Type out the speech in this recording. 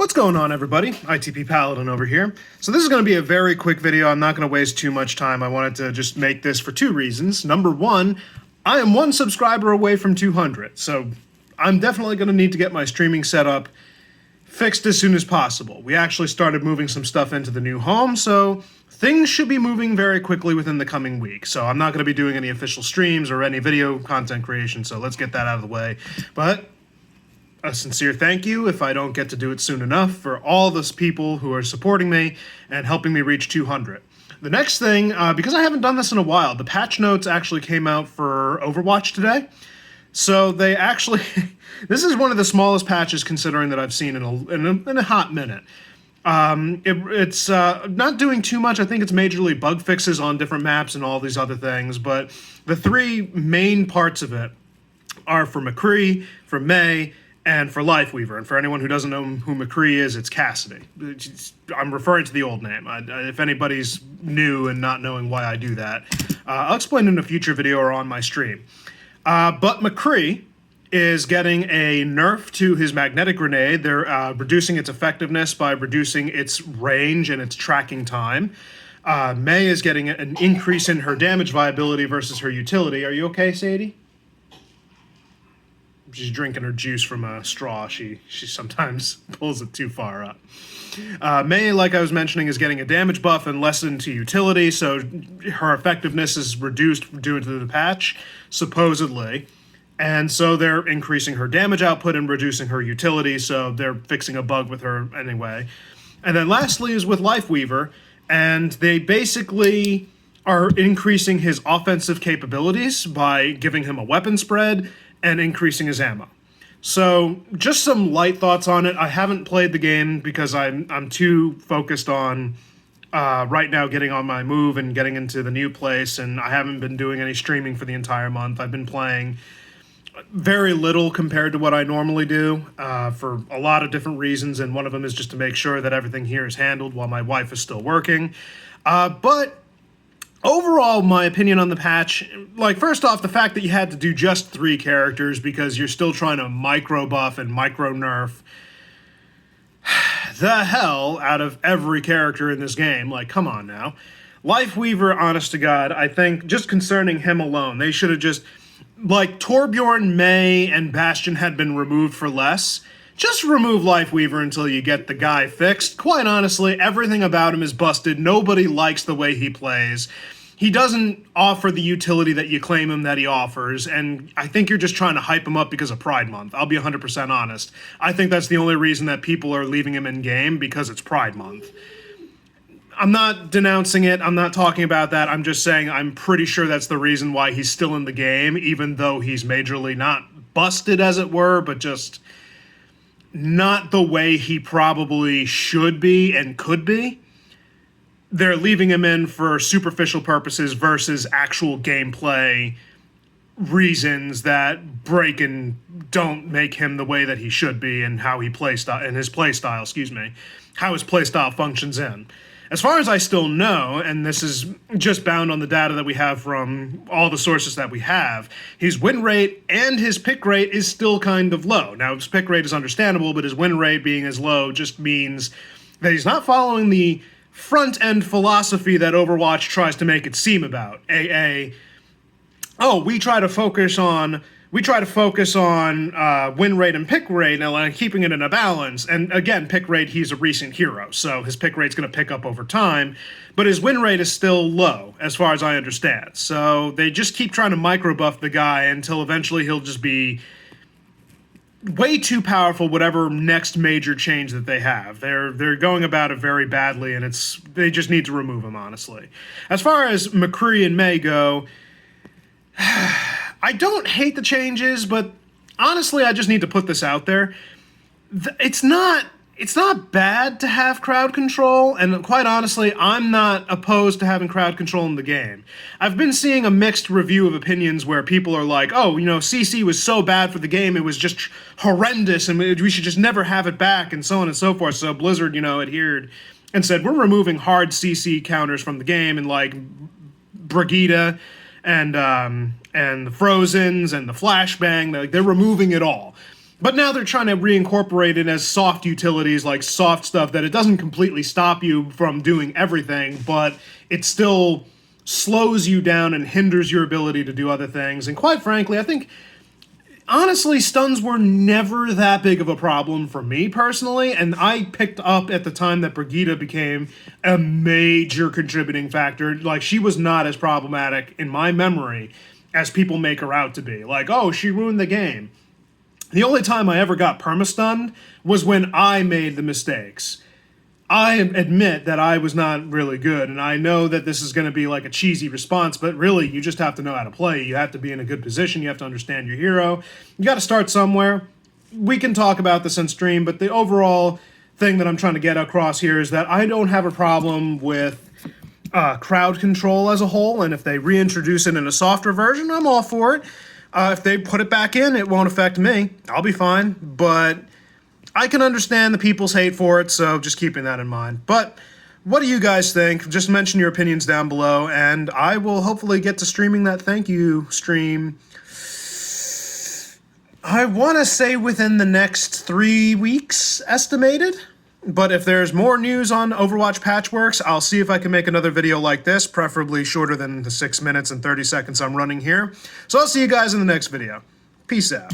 What's going on, everybody? ITP Paladin over here. So this is going to be a very quick video. I'm not going to waste too much time. I wanted to just make this for two reasons. Number one, I am one subscriber away from 200, so I'm definitely going to need to get my streaming setup fixed as soon as possible. We actually started moving some stuff into the new home, so things should be moving very quickly within the coming week. So I'm not going to be doing any official streams or any video content creation, so let's get that out of the way. But a sincere thank you, if I don't get to do it soon enough, for all those people who are supporting me and helping me reach 200. The next thing, because I haven't done this in a while, the patch notes actually came out for Overwatch today. So they actually, this is one of the smallest patches considering that I've seen in a hot minute. It's not doing too much. I think it's majorly bug fixes on different maps and all these other things, but the three main parts of it are for McCree, for Mei, and for Lifeweaver. And for anyone who doesn't know who McCree is, it's Cassidy. I'm referring to the old name. If anybody's new and not knowing why I do that, I'll explain in a future video or on my stream. But McCree is getting a nerf to his magnetic grenade. They're reducing its effectiveness by reducing its range and its tracking time. Mei is getting an increase in her damage viability versus her utility. Are you okay, Sadie? She's drinking her juice from a straw. She sometimes pulls it too far up. Mei, like I was mentioning, is getting a damage buff and lessened to utility, so her effectiveness is reduced due to the patch, supposedly. And so they're increasing her damage output and reducing her utility, so they're fixing a bug with her anyway. And then lastly is with Lifeweaver, and they basically are increasing his offensive capabilities by giving him a weapon spread and increasing his ammo. So just some light thoughts on it. I haven't played the game because I'm too focused on right now getting on my move and getting into the new place, and I haven't been doing any streaming for the entire month. I've been playing very little compared to what I normally do for a lot of different reasons, and one of them is just to make sure that everything here is handled while my wife is still working. But overall, my opinion on the patch, like, first off, the fact that you had to do just 3 characters because you're still trying to micro buff and micro nerf the hell out of every character in this game. Like, come on now. Lifeweaver, honest to God, I think just concerning him alone, they should have just, like, Torbjorn, Mei, and Bastion had been removed for less. Just remove Lifeweaver until you get the guy fixed. Quite honestly, everything about him is busted. Nobody likes the way he plays. He doesn't offer the utility that you claim him that he offers, and I think you're just trying to hype him up because of Pride Month. I'll be 100% honest. I think that's the only reason that people are leaving him in game, because it's Pride Month. I'm not denouncing it. I'm not talking about that. I'm just saying I'm pretty sure that's the reason why he's still in the game, even though he's majorly not busted, as it were, but just not the way he probably should be and could be. They're leaving him in for superficial purposes versus actual gameplay reasons that break and don't make him the way that he should be, and how he his play style, how his play style functions in. As far as I still know, and this is just bound on the data that we have from all the sources that we have, his win rate and his pick rate is still kind of low. Now, his pick rate is understandable, but his win rate being as low just means that he's not following the front-end philosophy that Overwatch tries to make it seem about. We try to focus on win rate and pick rate, and keeping it in a balance. And again, pick rate, he's a recent hero, so his pick rate's going to pick up over time, but his win rate is still low, as far as I understand. So they just keep trying to micro buff the guy until eventually he'll just be way too powerful, whatever next major change that they have. They're going about it very badly, and they just need to remove him, honestly. As far as McCree and Mei go, I don't hate the changes, but honestly, I just need to put this out there. It's not bad to have crowd control, and quite honestly, I'm not opposed to having crowd control in the game. I've been seeing a mixed review of opinions where people are like, oh, CC was so bad for the game, it was just horrendous, and we should just never have it back, and so on and so forth. So Blizzard, adhered and said, we're removing hard CC counters from the game, and like Brigitte and the Frozens and the Flashbang, they're removing it all. But now they're trying to reincorporate it as soft utilities, like soft stuff that it doesn't completely stop you from doing everything, but it still slows you down and hinders your ability to do other things. And quite frankly, I think, honestly, stuns were never that big of a problem for me personally, and I picked up at the time that Brigitte became a major contributing factor. Like, she was not as problematic in my memory as people make her out to be. Like, oh, she ruined the game. The only time I ever got permastunned was when I made the mistakes. I admit that I was not really good, and I know that this is going to be like a cheesy response, but really, you just have to know how to play. You have to be in a good position. You have to understand your hero. You got to start somewhere. We can talk about this on stream, but the overall thing that I'm trying to get across here is that I don't have a problem with crowd control as a whole, and if they reintroduce it in a softer version, I'm all for it. If they put it back in, it won't affect me. I'll be fine, but I can understand the people's hate for it, so just keeping that in mind. But what do you guys think? Just mention your opinions down below, and I will hopefully get to streaming that thank you stream. I want to say within the next 3 weeks, estimated. But if there's more news on Overwatch Patchworks, I'll see if I can make another video like this, preferably shorter than the 6 minutes and 30 seconds I'm running here. So I'll see you guys in the next video. Peace out.